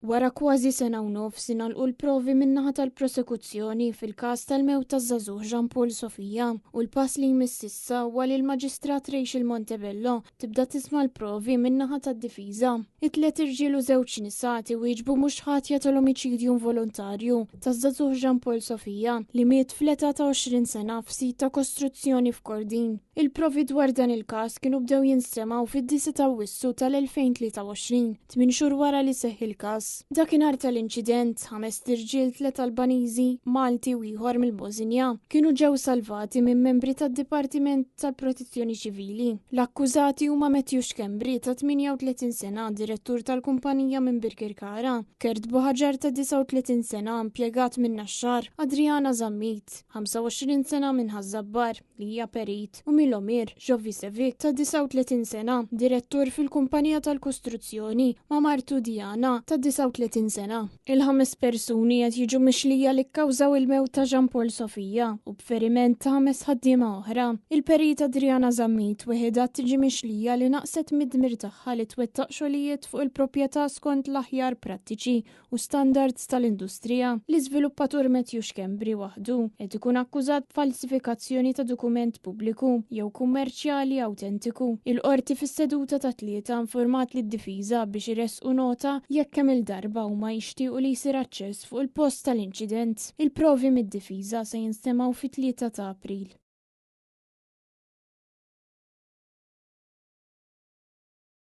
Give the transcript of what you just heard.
Wara kważi sena u nofs ingħalqu l-provi min-naħa tal-prosekuzzjoni fil-każ tal-mewt taż-żagħżugħ Jean Paul Sofija u l-pass li jmiss issa huwa li l-Maġistrat Rachel Montebello tibda tisma' l-provi min-naħa tad-difiża. It-tliet irġiel u żewġ nisa iwieġbu mhux ħatja tal-omiċidju involontarju taż-żagħżugħ Jean Paul Sofija li miet fl-età ta' 20 sena f'sit ta' kostruzzjoni f'Kordin. Il-provi dwar dan il-każ kienu bdew jinstemaw fid-9 ta' Awwissu tal-2023, 8 xhur wara li seħħ il-każ. Dakinhar tal-inċident, 5 irġiel 3 Albaniżi, Malti u ieħor mill-Bosnja kienu ġew salvati minn membri tad-Dipartiment tal-Protezzjoni Ċivili. L-akkużati huma Matthew Xkembri ta' 38 sena, direttur tal-kumpanija minn Birkirkara, Kert Boħaġar ta' 39 sena, impjegat minn Naxxar, Adriana Zammit, 25 sena minn Ħażabbar li hija perit, u Milomir Jovisevic ta' 39 sena, direttur fil-kumpanija tal-kostruzzjoni ma' martu Diana ta' 39 sena. Il-5 persuni qed jiġu mixlija li kkawżaw il-mewt ta' Jean Paul Sofija u b'feriment ta' 5 ħaddiema oħra. Il-perit Adriana Zammit weħeda tiġi mixlija li naqset mid-dmir tagħha li twettaq xogħlijiet fuq il-proprjetà skont l-aħjar prattiċi u standards tal-industrija. L-iżviluppatur Matthew Xkembri waħdu qed ikun akkużat b'falsifikazzjoni ta' dokument pubbliku jew kummerċjali awtentiku. Il-qorti fis-seduta ta' tlieta informat lid-difiża biex iresqu nota jekk kemm il-darba huma jixtiequ li jsir aċċess fuq il-post tal-inċident. Il-provi mid-difiża se jinstemaw fit-3 ta' April.